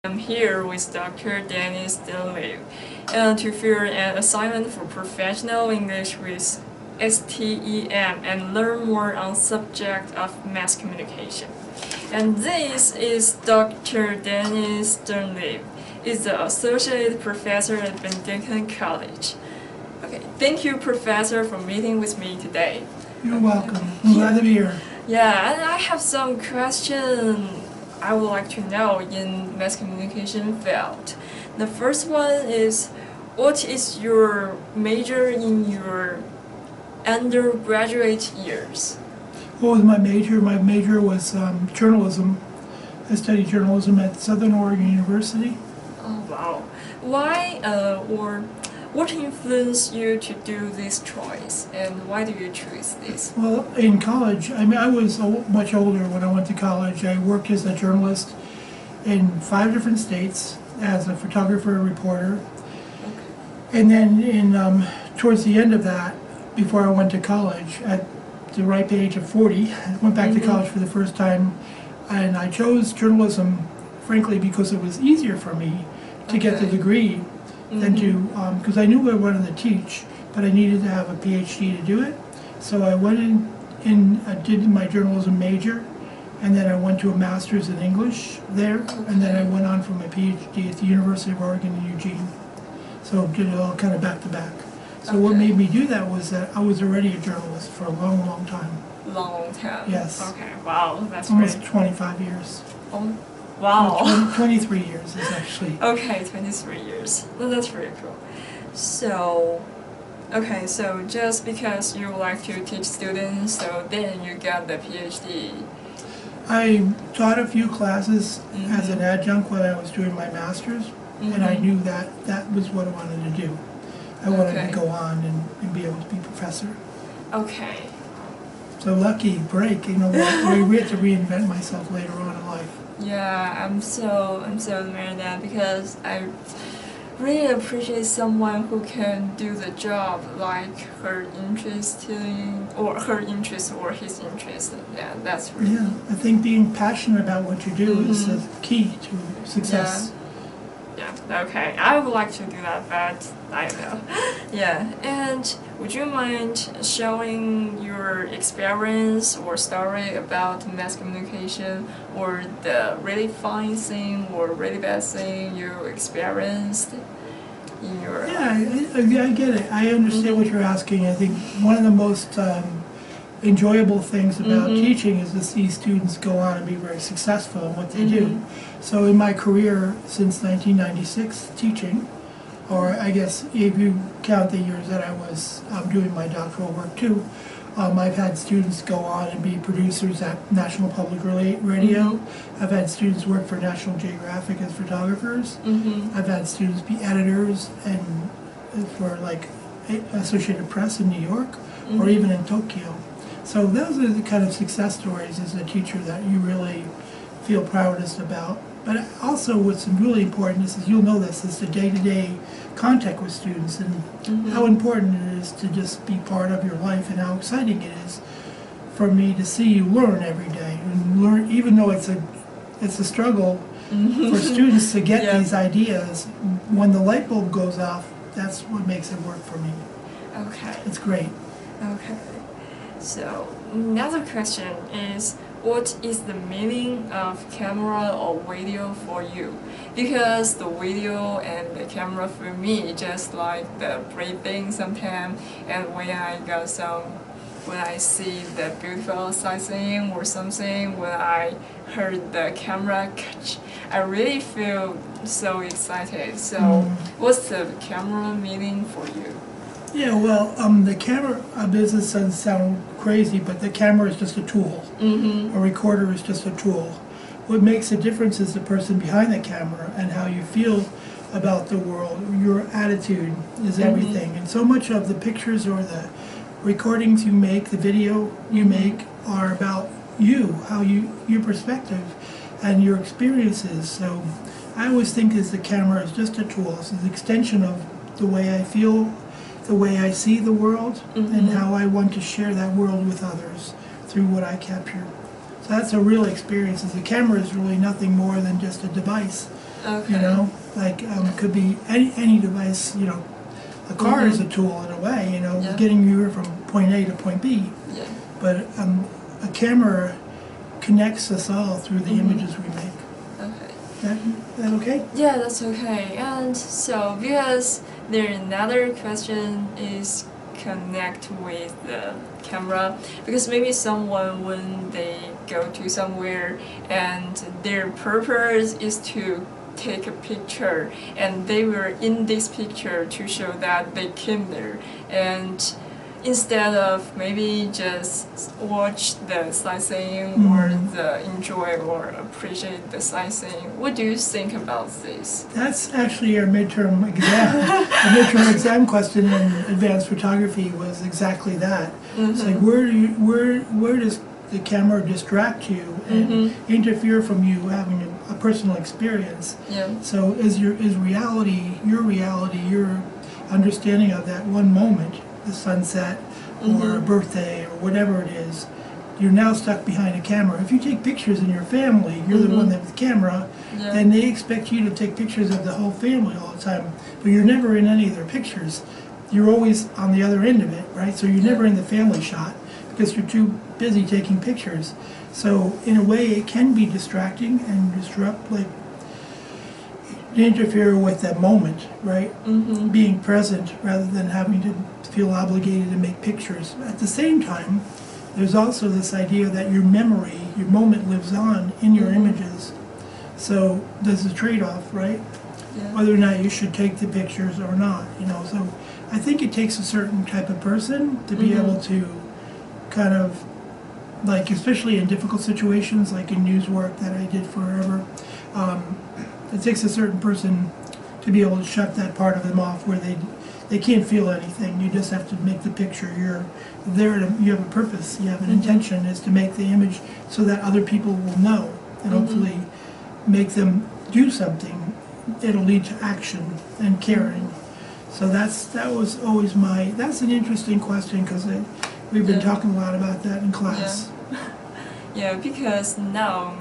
I'm here with Dr. Dunleavy and to fill an assignment for professional English with STEM and learn more on subject of mass communication. And this is Dr. Dunleavy. Is the Associate Professor at Benedictine College. Okay, thank you, Professor, for meeting with me today. You're welcome. I'm glad to be here. Yeah, and I have some questions I would like to know in mass communication field. The first one is, what is your major in your undergraduate years? What was my major? My major was journalism. I studied journalism at Southern Oregon University. Oh wow! Why or what influenced you to do this choice, and why do you choose this? Well, in college, I was much older when I went to college. I worked as a journalist in 5 different states as a photographer and reporter. Okay. And then towards the end of that, before I went to college, at the ripe age of 40, I went back to college for the first time, and I chose journalism, frankly, because it was easier for me to get the degree than to, because I knew I wanted to teach, but I needed to have a PhD to do it. So I went in did my journalism major, and then I went to a master's in English there, and then I went on for my PhD at the University of Oregon in Eugene. So did it all kind of back to back. So what made me do that was that I was already a journalist for a long, long time. Long time? Yes. Okay, wow, that's almost great. 25 years. Wow. 23 years is actually. Okay, 23 years. Well, that's pretty cool. So, okay, so just because you like to teach students, so then you got the PhD. I taught a few classes as an adjunct when I was doing my master's, and I knew that that was what I wanted to do. I wanted to go on and be able to be a professor. Okay. So lucky break, you know, we had to reinvent myself later on in life. Yeah, I'm so admire that because I really appreciate someone who can do the job like her interest or his interest. Yeah, that's really. Yeah, I think being passionate about what you do is the key to success. Yeah, okay. I would like to do that, but I don't know. Yeah, and would you mind sharing your experience or story about mass communication or the really fun thing or really bad thing you experienced in your life? Yeah, I get it. I understand what you're asking. I think one of the most enjoyable things about teaching is to see students go on and be very successful in what they do. So in my career since 1996 teaching, or I guess if you count the years that I was doing my doctoral work too, I've had students go on and be producers at National Public Radio. I've had students work for National Geographic as photographers. I've had students be editors and for like Associated Press in New York or even in Tokyo. So those are the kind of success stories as a teacher that you really feel proudest about. But also what's really important is you'll know this, is the day-to-day contact with students and how important it is to just be part of your life and how exciting it is for me to see you learn every day. And learn, even though it's a struggle for students to get these ideas, when the light bulb goes off, that's what makes it work for me. Okay. It's great. Okay. So another question is, what is the meaning of camera or video for you? Because the video and the camera for me just like the breathing sometimes, and when I see the beautiful sightseeing or something, when I heard the camera catch, I really feel so excited. So what's the camera meaning for you? Yeah, well, the camera business doesn't sound crazy, but the camera is just a tool. A recorder is just a tool. What makes a difference is the person behind the camera and how you feel about the world. Your attitude is everything. And so much of the pictures or the recordings you make, the video you make, are about you, your perspective and your experiences. So I always think the camera is just a tool. It's an extension of the way I feel, the way I see the world, and how I want to share that world with others through what I capture. So that's a real experience. The camera is really nothing more than just a device Okay. You know, like could be any device. You know, a car is a tool in a way. You know, Yeah. getting you from point A to point B. Yeah. But a camera connects us all through the images we make. Okay. That okay? Yeah, that's okay. And so, because there another question is connect with the camera, because maybe someone when they go to somewhere and their purpose is to take a picture and they were in this picture to show that they came there, and instead of maybe just watch the sightseeing or the enjoy or appreciate the sightseeing, what do you think about this? That's actually our midterm exam. The midterm exam question in advanced photography was exactly that. It's like where does the camera distract you and interfere from you having a personal experience? Yeah. So is reality, your understanding of that one moment, the sunset or a birthday or whatever it is, you're now stuck behind a camera. If you take pictures in your family, you're the one that with the camera, Yeah. then they expect you to take pictures of the whole family all the time, but you're never in any of their pictures. You're always on the other end of it, right? So you're never in the family shot because you're too busy taking pictures. So in a way it can be distracting and disrupt, like interfere with that moment, right? Being present rather than having to feel obligated to make pictures. At the same time, there's also this idea that your memory, your moment lives on in your images. So there's a trade-off, right? Yeah. Whether or not you should take the pictures or not, you know. So I think it takes a certain type of person to be able to kind of, like, especially in difficult situations, like in news work that I did forever, it takes a certain person to be able to shut that part of them off where they can't feel anything. You just have to make the picture. You're there to, you have a purpose, you have an intention, is to make the image so that other people will know and hopefully make them do something. It'll lead to action and caring. So that was always that's an interesting question because we've been talking a lot about that in class. Yeah, because now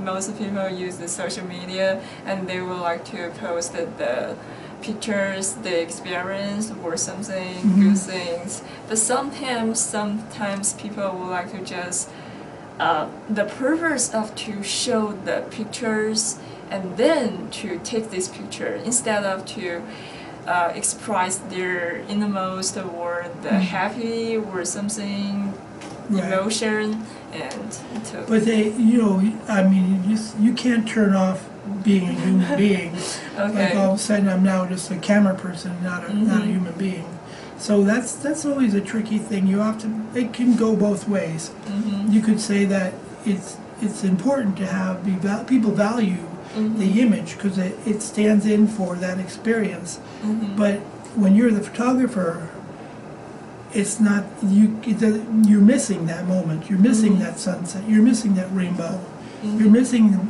most people use the social media and they would like to post the pictures, the experience or something, good things. But sometimes people would like to just the purpose of to show the pictures and then to take this picture instead of to express their innermost or the happy or something emotion and But I mean, you can't turn off being a human being. Like all of a sudden I'm now just a camera person, not a human being. So that's always a tricky thing. You have to. It can go both ways. You could say that it's important to have people value the image because it stands in for that experience. But when you're the photographer, it's not you're missing that moment. You're missing that sunset. You're missing that rainbow. You're missing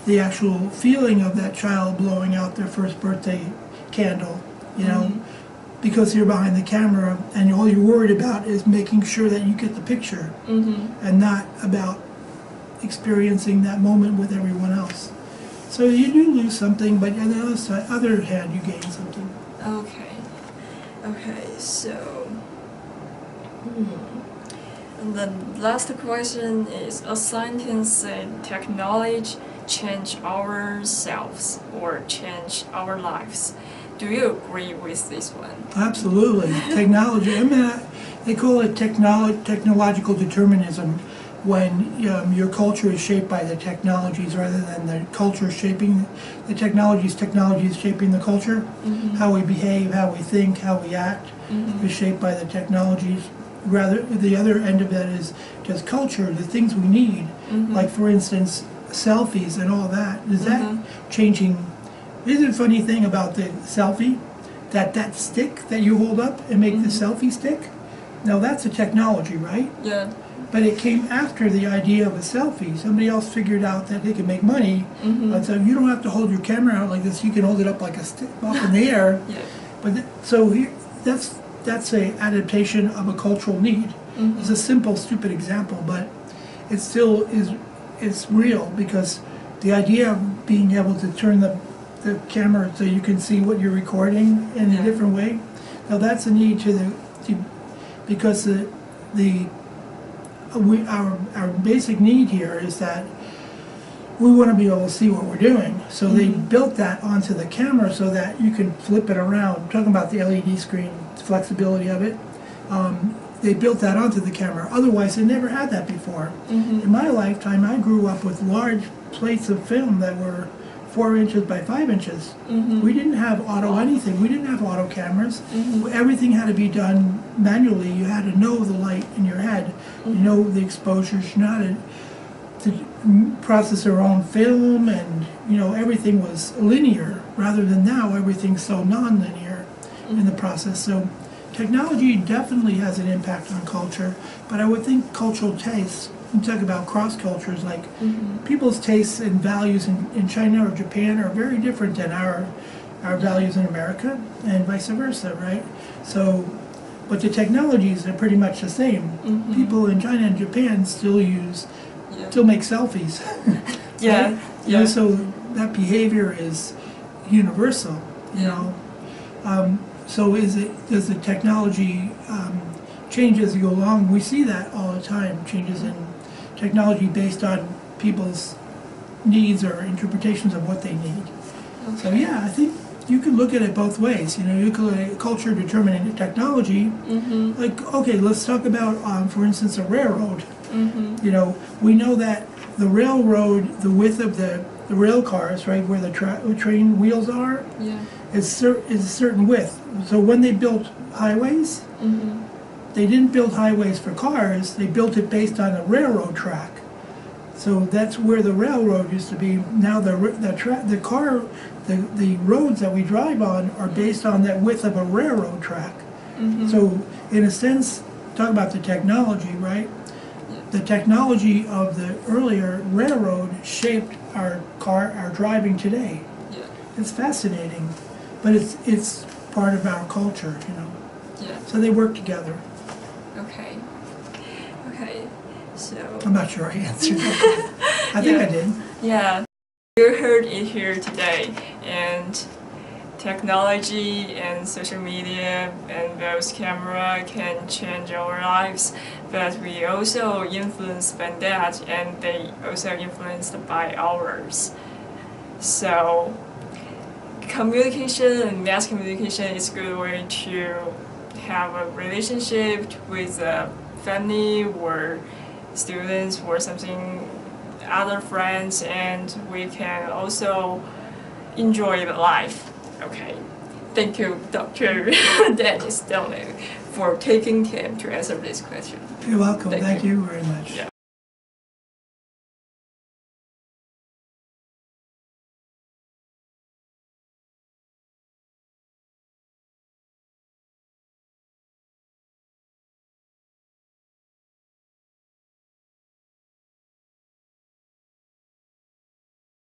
the actual feeling of that child blowing out their first birthday candle. You know, because you're behind the camera and all you're worried about is making sure that you get the picture and not about experiencing that moment with everyone else. So you do lose something, but on the other hand, you gain something. Okay, so and the last question is, a scientist said technology change ourselves or change our lives. Do you agree with this one? Absolutely. Technology, I mean, they call it technological determinism when your culture is shaped by the technologies rather than the culture shaping the technologies. Technology is shaping the culture. How we behave, how we think, how we act is shaped by the technologies. Rather, the other end of that is just culture, the things we need. Like, for instance, selfies and all that. Is that changing? Isn't a funny thing about the selfie that stick that you hold up and make the selfie stick? Now that's a technology, right? Yeah. But it came after the idea of a selfie. Somebody else figured out that they could make money. So you don't have to hold your camera out like this. You can hold it up like a stick up in the air. But so here, that's a adaptation of a cultural need. It's a simple, stupid example, but it still is. It's real because the idea of being able to turn the camera so you can see what you're recording in a different way. Now that's a need because our basic need here is that we want to be able to see what we're doing. So they built that onto the camera so that you can flip it around. I'm talking about the LED screen, the flexibility of it. They built that onto the camera. Otherwise, they never had that before. In my lifetime, I grew up with large plates of film that were 4 inches by 5 inches. We didn't have auto anything. We didn't have auto cameras. Everything had to be done manually. You had to know the light in your head. You know the exposures. You know how to process their own film, and everything was linear rather than now everything's so non-linear in the process. So technology definitely has an impact on culture, but I would think cultural tastes, you talk about cross cultures, like people's tastes and values in China or Japan are very different than our values in America, and vice versa, right? So, but the technologies are pretty much the same. People in China and Japan still make selfies. Right? So that behavior is universal, so does the technology change as you go along? We see that all the time, changes in technology based on people's needs or interpretations of what they need. So yeah, I think you can look at it both ways. You could look at culture determining technology. Like, okay, let's talk about, for instance, a railroad. We know that the railroad, the width of the rail cars, right, where the train wheels are, is a certain width. So when they built highways, they didn't build highways for cars. They built it based on a railroad track. So that's where the railroad used to be. Now the roads that we drive on are based on that width of a railroad track. So in a sense, talk about the technology, right? The technology of the earlier railroad shaped our driving today. It's fascinating, but it's part of our culture, So they work together. Okay, so I'm not sure I answered that. I think I did. Yeah, you heard it here today, and technology and social media and those camera can change our lives, but we also influenced by that, and they also influenced by ours. So communication and mass communication is a good way to have a relationship with a family or students or something, other friends, and we can also enjoy the life. Okay, thank you, Dr. Dunleavy, for taking time to answer this question. You're welcome. Thank you very much.